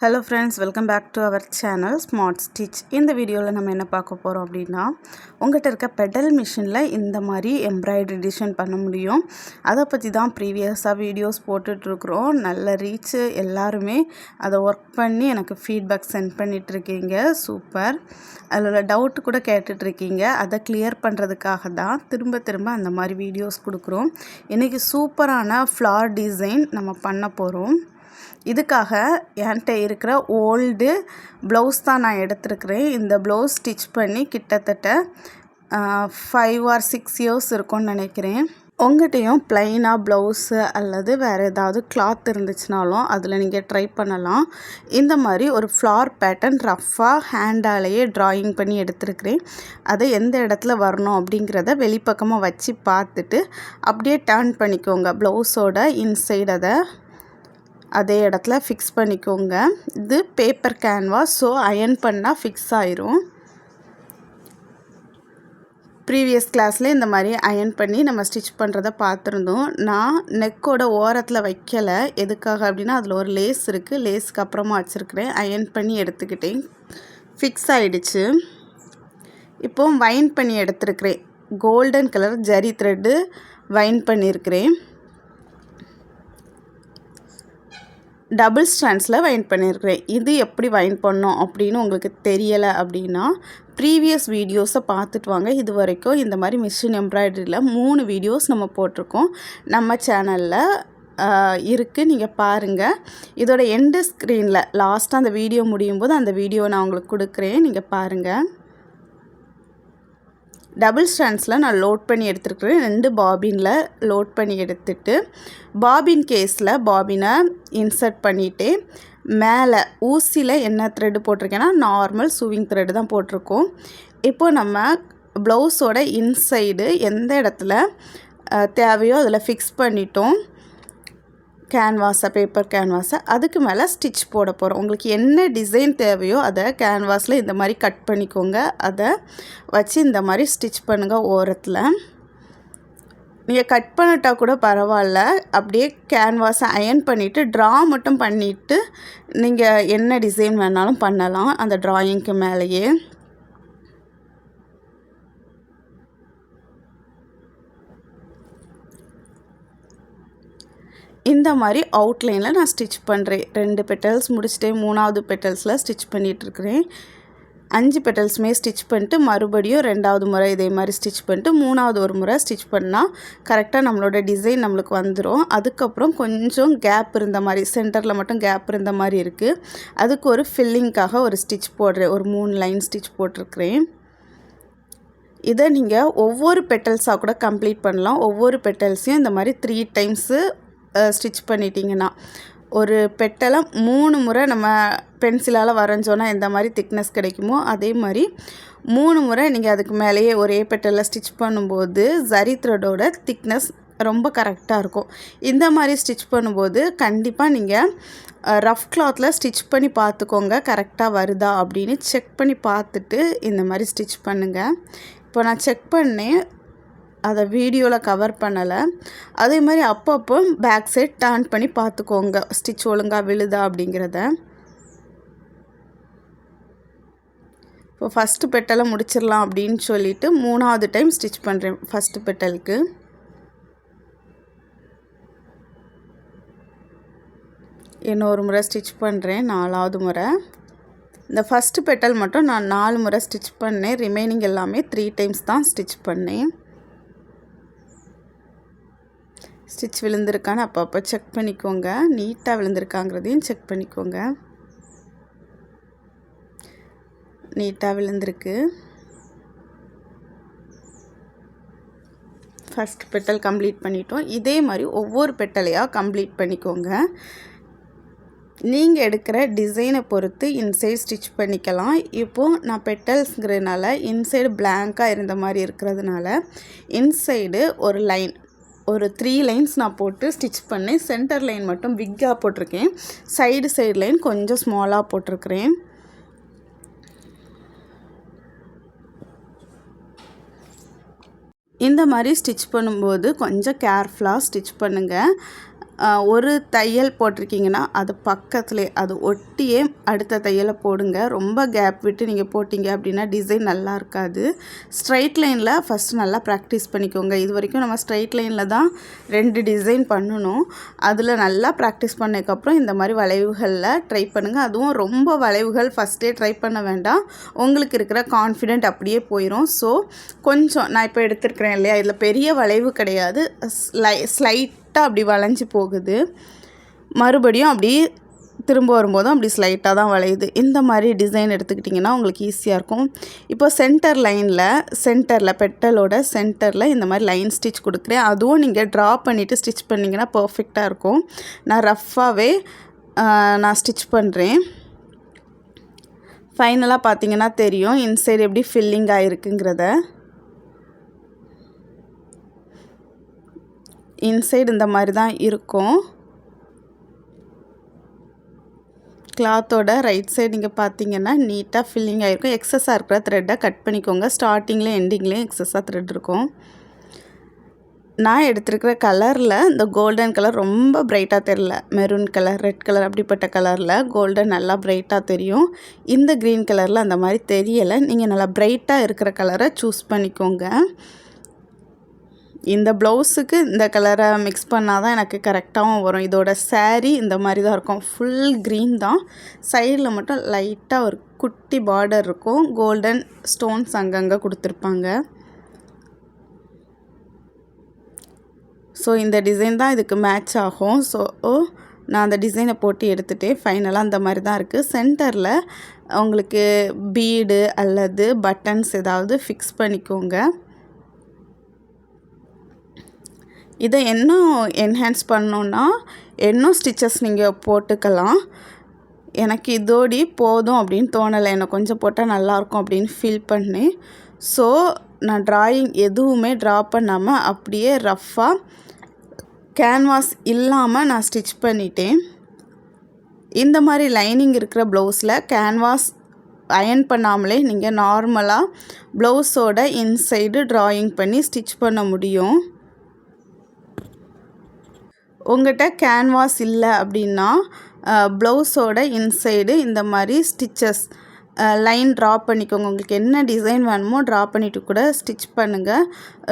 Hello friends, welcome back to our channel Smart Stitch. இந்த வீடியோவில் நம்ம என்ன பார்க்க போகிறோம் அப்படின்னா, உங்கள்கிட்ட இருக்க பெடல் மிஷினில் இந்த மாதிரி எம்ப்ராய்டரி டிசைன் பண்ண முடியும். அதை பற்றி தான் ப்ரீவியஸாக வீடியோஸ் போட்டுட்ருக்குறோம். நல்ல ரீச்சு, எல்லாருமே அதை ஒர்க் பண்ணி எனக்கு ஃபீட்பேக் சென்ட் பண்ணிகிட்ருக்கீங்க. சூப்பர். அதில் டவுட்டு கூட கேட்டுட்ருக்கீங்க. அதை கிளியர் பண்ணுறதுக்காக தான் திரும்ப அந்த மாதிரி வீடியோஸ் கொடுக்குறோம். இன்றைக்கி சூப்பரான ஃப்ளார் டிசைன் நம்ம பண்ண போகிறோம். இதுக்காக என்கிட்ட இருக்கிற ஓல்டு ப்ளவுஸ் தான் நான் எடுத்துருக்கிறேன். இந்த ப்ளவுஸ் ஸ்டிச் பண்ணி கிட்டத்தட்ட 5 or 6 years இருக்கும்னு நினைக்கிறேன். உங்கள்கிட்டையும் ப்ளைனாக ப்ளவுஸு அல்லது வேறு ஏதாவது கிளாத் இருந்துச்சுனாலும் அதில் நீங்கள் ட்ரை பண்ணலாம். இந்த மாதிரி ஒரு ஃப்ளார் பேட்டர்ன் ரஃப்பாக ஹேண்டாலேயே ட்ராயிங் பண்ணி எடுத்துருக்கிறேன். அதை எந்த இடத்துல வரணும் அப்படிங்கிறத வெளிப்பக்கமாக வச்சு பார்த்துட்டு அப்படியே டர்ன் பண்ணிக்கோங்க. ப்ளவுஸோட இன்சைட் அதே இடத்துல ஃபிக்ஸ் பண்ணிக்கோங்க. இது பேப்பர் கேன்வாஸ், ஸோ அயர்ன் பண்ணால் ஃபிக்ஸ் ஆயிரும். ப்ரீவியஸ் கிளாஸில் இந்த மாதிரி அயர்ன் பண்ணி நம்ம ஸ்டிச் பண்ணுறதை பார்த்துருந்தோம். நான் நெக்கோட ஓரத்தில் வைக்கலை. எதுக்காக அப்படின்னா அதில் ஒரு லேஸ் இருக்குது. லேஸுக்கு அப்புறமா வச்சுருக்கிறேன். அயர்ன் பண்ணி எடுத்துக்கிட்டேன். ஃபிக்ஸ் ஆகிடுச்சு. இப்போது வைன் பண்ணி எடுத்துருக்கிறேன். Golden colour zari thread wind பண்ணியிருக்கிறேன். டபுள் ஸ்டாண்ட்ஸில் வைன் பண்ணியிருக்கிறேன். இது எப்படி வைன் பண்ணோம் அப்படின்னு உங்களுக்கு தெரியலை அப்படின்னா ப்ரீவியஸ் வீடியோஸை பார்த்துட்டு வாங்க. இது வரைக்கும் இந்த மாதிரி மிஷின் எம்ப்ராய்டரியில் 3 வீடியோஸ் நம்ம போட்டிருக்கோம். நம்ம சேனலில் இருக்குது, நீங்கள் பாருங்கள். இதோட எண்டு ஸ்க்ரீனில் லாஸ்ட்டாக அந்த வீடியோ முடியும் போது அந்த வீடியோ நான் உங்களுக்கு கொடுக்குறேன், நீங்கள் பாருங்கள். டபுள் ஸ்டாண்ட்ஸில் நான் லோட் பண்ணி எடுத்துருக்கிறேன். 2 பாபினில் லோட் பண்ணி எடுத்துட்டு பாபின் கேஸில் பாபினை இன்சர்ட் பண்ணிவிட்டு மேலே ஊசியில் என்ன த்ரெட்டு போட்டிருக்கேன்னா நார்மல் சூவிங் த்ரெட்டு தான் போட்டிருக்கோம். இப்போது நம்ம ப்ளவுஸோட இன்சைடு எந்த இடத்துல தேவையோ அதில் ஃபிக்ஸ் பண்ணிட்டோம். பேப்பர் கேன்வாஸை அதுக்கு மேலே ஸ்டிச் போட போகிறோம். உங்களுக்கு என்ன டிசைன் தேவையோ அதை கேன்வாஸில் இந்த மாதிரி கட் பண்ணிக்கோங்க. அதை வச்சு இந்த மாதிரி ஸ்டிச் பண்ணுங்கள். ஓரத்தில் நீங்கள் கட் பண்ணிட்டால் கூட பரவாயில்ல. அப்படியே கேன்வாஸை அயர்ன் பண்ணிவிட்டு ட்ரா மட்டும் பண்ணிவிட்டு நீங்கள் என்ன டிசைன் வேணாலும் பண்ணலாம் அந்த ட்ராயிங்க்கு மேலேயே. இந்த மாதிரி அவுட்லைனில் நான் ஸ்டிச் பண்ணுறேன். 2 பெட்டல்ஸ் முடிச்சுட்டேன். 3வது பெட்டல்ஸில் ஸ்டிச் பண்ணிகிட்ருக்கிறேன். 5 பெட்டல்ஸுமே ஸ்டிச் பண்ணிட்டு மறுபடியும் 2வது முறை இதே மாதிரி ஸ்டிச் பண்ணிட்டு 3வது ஒரு முறை ஸ்டிச் பண்ணால் கரெக்டாக நம்மளோட டிசைன் நம்மளுக்கு வந்துடும். அதுக்கப்புறம் கொஞ்சம் கேப் இருந்த மாதிரி, சென்டரில் மட்டும் கேப் இருந்த மாதிரி இருக்குது. அதுக்கு ஒரு ஃபில்லிங்காக ஒரு ஸ்டிச் போடுறேன். ஒரு 3 லைன் ஸ்டிச் போட்டிருக்கிறேன். இதை நீங்கள் ஒவ்வொரு பெட்டல்ஸாக கூட கம்ப்ளீட் பண்ணலாம். ஒவ்வொரு பெட்டல்ஸையும் இந்த மாதிரி 3 டைம்ஸு ஸ்டிச் பண்ணிட்டீங்கன்னா ஒரு பெட்டலை 3 முறை நம்ம பென்சிலால் வரைஞ்சோன்னா எந்த மாதிரி திக்னஸ் கிடைக்குமோ அதே மாதிரி 3 முறை நீங்கள் அதுக்கு மேலேயே ஒரே பெட்டலில் ஸ்டிச் பண்ணும்போது ஜரி த்ரெட்டோட திக்னஸ் ரொம்ப கரெக்டாக இருக்கும். இந்த மாதிரி ஸ்டிச் பண்ணும்போது கண்டிப்பாக நீங்கள் ரஃப் கிளாத்தில் ஸ்டிச் பண்ணி பார்த்துக்கோங்க, கரெக்டாக வருதா அப்படின்னு செக் பண்ணி பார்த்துட்டு இந்த மாதிரி ஸ்டிச் பண்ணுங்கள். இப்போ நான் செக் பண்ணேன், அதை வீடியோவில் கவர் பண்ணலை. அதே மாதிரி அப்பப்போ பேக் சைட் டர்ன் பண்ணி பார்த்துக்கோங்க ஸ்டிச் ஒழுங்காக விழுதா அப்படிங்கிறத. இப்போ ஃபஸ்ட்டு பெட்டலை முடிச்சிடலாம் அப்படின்னு சொல்லிவிட்டு 3வது டைம் ஸ்டிச் பண்ணுறேன். ஃபஸ்ட்டு பெட்டலுக்கு இன்னொரு முறை ஸ்டிச் பண்ணுறேன். 4வது முறை. இந்த ஃபஸ்ட்டு பெட்டல் மட்டும் நான் 4 முறை ஸ்டிச் பண்ணேன். ரிமைனிங் எல்லாமே 3 டைம்ஸ் தான் ஸ்டிச் பண்ணேன். ஸ்டிச் விழுந்திருக்கான்னு அப்பப்போ செக் பண்ணிக்கோங்க. நீட்டாக விழுந்திருக்காங்கிறதையும் செக் பண்ணிக்கோங்க. நீட்டாக விழுந்திருக்கு. ஃபஸ்ட் பெட்டல் கம்ப்ளீட் பண்ணிட்டோம். இதே மாதிரி ஒவ்வொரு பெட்டலையாக கம்ப்ளீட் பண்ணிக்கோங்க. நீங்கள் எடுக்கிற டிசைனை பொறுத்து இன்சைட் ஸ்டிச் பண்ணிக்கலாம். இப்போது நான் பெட்டல்ஸுங்கிறதுனால இன்சைடு பிளாங்காக இருந்த மாதிரி இருக்கிறதுனால இன்சைடு ஒரு லைன், ஒரு 3 லைன்ஸ் நான் போட்டு ஸ்டிச் பண்ணேன். சென்டர் லைன் மட்டும் பிக்காக போட்டிருக்கேன். சைடு லைன் கொஞ்சம் ஸ்மாலாக போட்டிருக்கிறேன். இந்த மாதிரி ஸ்டிச் பண்ணும்போது கொஞ்சம் கேர்ஃபுல்லாக ஸ்டிச் பண்ணுங்கள். ஒரு தையல் போட்டிருக்கீங்கன்னா அது பக்கத்துலேயே அது ஒட்டியே அடுத்த தையலை போடுங்க. ரொம்ப கேப் விட்டு நீங்கள் போட்டிங்க அப்படின்னா டிசைன் நல்லா இருக்காது. ஸ்ட்ரைட் லைனில் ஃபஸ்ட்டு நல்லா ப்ராக்டிஸ் பண்ணிக்கோங்க. இது வரைக்கும் நம்ம ஸ்ட்ரைட் லைனில் தான் 2 டிசைன் பண்ணணும். அதில் நல்லா ப்ராக்டிஸ் பண்ணதுக்கப்புறம் இந்த மாதிரி வளைவுகளில் ட்ரை பண்ணுங்கள். அதுவும் ரொம்ப வளைவுகள் ஃபஸ்ட்டே ட்ரை பண்ண வேண்டாம். உங்களுக்கு இருக்கிற கான்ஃபிடென்ட் அப்படியே போயிடும். ஸோ கொஞ்சம் நான் இப்போ எடுத்துருக்கிறேன் இல்லையா, இதில் பெரிய வளைவு கிடையாது, ஸ்லைட்டாக அப்படி வளைஞ்சி போகுது. மறுபடியும் அப்படி திரும்ப வரும்போதும் அப்படி ஸ்லைட்டாக தான் வளையுது. இந்த மாதிரி டிசைன் எடுத்துக்கிட்டிங்கன்னா உங்களுக்கு ஈஸியாக இருக்கும். இப்போ சென்டரில் பெட்டலோட சென்டரில் இந்த மாதிரி லைன் ஸ்டிச் கொடுக்குறேன். அதுவும் நீங்கள் ட்ரா பண்ணிவிட்டு ஸ்டிச் பண்ணிங்கன்னா பர்ஃபெக்டாக இருக்கும். நான் ரஃப்பாகவே நான் ஸ்டிச் பண்ணுறேன். ஃபைனலாக பார்த்தீங்கன்னா தெரியும் இன்சைடு எப்படி ஃபில்லிங் ஆகிருக்குங்கிறத. இன்சைடு இந்த மாதிரி தான் இருக்கும். கிளாத்தோட ரைட் சைடு நீங்கள் பார்த்தீங்கன்னா நீட்டாக ஃபில்லிங் ஆகிருக்கும். எக்ஸஸாக இருக்கிற த்ரெட்டை கட் பண்ணிக்கோங்க. ஸ்டார்டிங்லேயும் எண்டிங்லேயும் எக்ஸஸாக த்ரெட் இருக்கும். நான் எடுத்துருக்கிற கலரில் இந்த கோல்டன் கலர் ரொம்ப பிரைட்டாக தெரியல. மெரூன் கலர், ரெட் கலர் அப்படிப்பட்ட கலரில் கோல்டன் நல்லா பிரைட்டாக தெரியும். இந்த க்ரீன் கலரில் அந்த மாதிரி தெரியலை. நீங்கள் நல்லா பிரைட்டாக இருக்கிற கலரை சூஸ் பண்ணிக்கோங்க. இந்த ப்ளவுஸுக்கு இந்த கலரை மிக்ஸ் பண்ணால் தான் எனக்கு கரெக்டாகவும் வரும். இதோட saree இந்த மாதிரி தான் இருக்கும். ஃபுல் க்ரீன் தான். சைடில் மட்டும் லைட்டாக ஒரு குட்டி பார்டர் இருக்கும். கோல்டன் ஸ்டோன்ஸ் அங்கங்கே கொடுத்துருப்பாங்க. ஸோ இந்த டிசைன் தான் இதுக்கு மேட்ச் ஆகும். ஸோ நான் அந்த டிசைனை போட்டு எடுத்துகிட்டேன். ஃபைனலாக அந்த மாதிரி தான் இருக்குது. சென்டரில் உங்களுக்கு பீடு அல்லது பட்டன்ஸ் ஏதாவது ஃபிக்ஸ் பண்ணிக்கோங்க. இதை இன்னும் என்ஹான்ஸ் பண்ணோன்னா இன்னும் ஸ்டிச்சஸ் நீங்கள் போட்டுக்கலாம். எனக்கு இதோடி போதும் அப்படின்னு தோணலை. எனக்கு கொஞ்சம் போட்டால் நல்லாயிருக்கும் அப்படின்னு ஃபீல் பண்ணேன். ஸோ நான் ட்ராயிங் எதுவுமே ட்ரா பண்ணாமல் அப்படியே ரஃப்பாக கேன்வாஸ் இல்லாமல் நான் ஸ்டிச் பண்ணிட்டேன். இந்த மாதிரி லைனிங் இருக்கிற ப்ளவுஸில் கேன்வாஸ் அயன் பண்ணாமலே நீங்கள் நார்மலாக ப்ளவுஸோட இன்சைடு ட்ராயிங் பண்ணி ஸ்டிச் பண்ண முடியும். உங்கள்கிட்ட கேன்வாஸ் இல்லை அப்படின்னா ப்ளவுஸோட இன்சைடு இந்த மாதிரி ஸ்டிச்சஸ் லைன் ட்ரா பண்ணிக்கோங்க. உங்களுக்கு என்ன டிசைன் வேணுமோ ட்ரா பண்ணிவிட்டு கூட ஸ்டிச் பண்ணுங்கள்.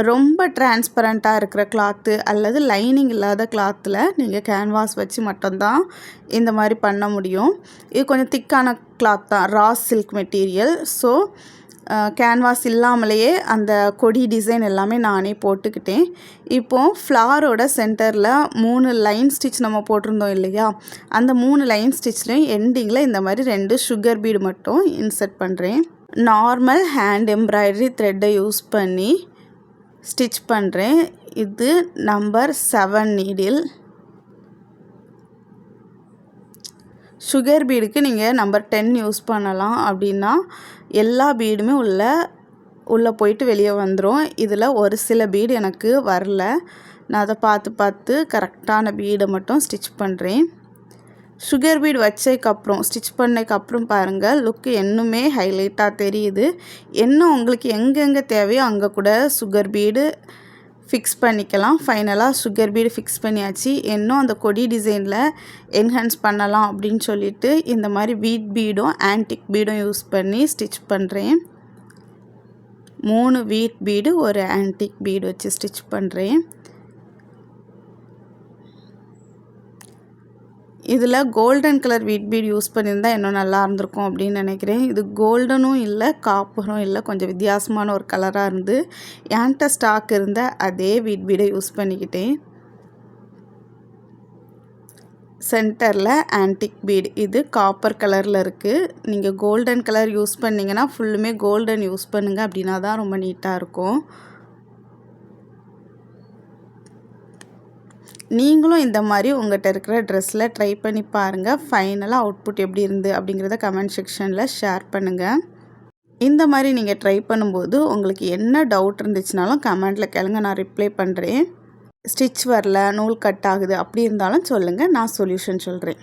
ரொம்ப டிரான்ஸ்பரண்ட்டாக இருக்கிற கிளாத்து அல்லது லைனிங் இல்லாத கிளாத்தில் நீங்கள் கேன்வாஸ் வச்சு மட்டும்தான் இந்த மாதிரி பண்ண முடியும். இது கொஞ்சம் திக்கான கிளாத் தான், raw silk material. So canvas இல்லாமலேயே அந்த கொடி டிசைன் எல்லாமே நானே போட்டுக்கிட்டேன். இப்போது ஃப்ளாரோட சென்டரில் 3 லைன் ஸ்டிச் நம்ம போட்டிருந்தோம் இல்லையா, அந்த 3 லைன் ஸ்டிச்லேயும் எண்டிங்கில் இந்த மாதிரி 2 சுகர் பீடு மட்டும் இன்சர்ட் பண்ணுறேன். நார்மல் ஹேண்ட் எம்ப்ராய்டரி த்ரெட்டை யூஸ் பண்ணி ஸ்டிச் பண்ணுறேன். இது நம்பர் 7 நீடில். சுகர் பீடுக்கு நீங்கள் நம்பர் 10 யூஸ் பண்ணலாம். அப்படின்னா எல்லா பீடுமே உள்ளே போயிட்டு வெளியே வந்துடும். இதில் ஒரு சில பீடு எனக்கு வரல. நான் அதை பார்த்து கரெக்டான பீடை மட்டும் ஸ்டிச் பண்ணுறேன். சுகர் பீடு வச்சதுக்கப்புறம் ஸ்டிச் பண்ணதுக்கப்புறம் பாருங்கள் லுக்கு இன்னுமே ஹைலைட்டாக தெரியுது. இன்னும் உங்களுக்கு எங்கெங்கே தேவையோ அங்கே கூட சுகர் பீடு ஃபிக்ஸ் பண்ணிக்கலாம். ஃபைனலாக சுகர் பீடு ஃபிக்ஸ் பண்ணியாச்சு. இன்னும் அந்த கொடி டிசைனில் என்ஹான்ஸ் பண்ணலாம் அப்படின்னு சொல்லிட்டு இந்த மாதிரி வீட் பீடும் ஆன்டிக் பீடும் யூஸ் பண்ணி ஸ்டிச் பண்ணுறேன். 3 வீட் பீடு ஒரு ஆன்டிக் பீடு வச்சு ஸ்டிச் பண்ணுறேன். இதில் golden colour wheat bead use பண்ணியிருந்தால் இன்னும் நல்லா இருந்திருக்கும் அப்படின்னு நினைக்கிறேன். இது கோல்டனும் இல்லை, காப்பரும் இல்லை, கொஞ்சம் வித்தியாசமான ஒரு கலராக இருந்து என்கிட்ட ஸ்டாக் இருந்த அதே வீட் பீடை யூஸ் பண்ணிக்கிட்டேன். சென்டரில் ஆன்டிக் பீட், இது காப்பர் கலரில் இருக்குது. நீங்கள் கோல்டன் கலர் யூஸ் பண்ணிங்கன்னா ஃபுல்லுமே கோல்டன் யூஸ் பண்ணுங்கள், அப்படின்னா தான் ரொம்ப நீட்டாக இருக்கும். நீங்களும் இந்த மாதிரி உங்கள்கிட்ட இருக்கிற ட்ரெஸ்ஸில் ட்ரை பண்ணி பாருங்கள். ஃபைனலாக அவுட்புட் எப்படி இருந்து அப்படிங்கிறத கமெண்ட் செக்ஷனில் ஷேர் பண்ணுங்கள். இந்த மாதிரி நீங்கள் ட்ரை பண்ணும்போது உங்களுக்கு என்ன டவுட் இருந்துச்சுனாலும் கமெண்ட்டில் கேளுங்க, நான் ரிப்ளை பண்ணுறேன். ஸ்டிச் வரல, நூல் கட் ஆகுது அப்படி இருந்தாலும் சொல்லுங்கள், நான் சொல்யூஷன் சொல்கிறேன்.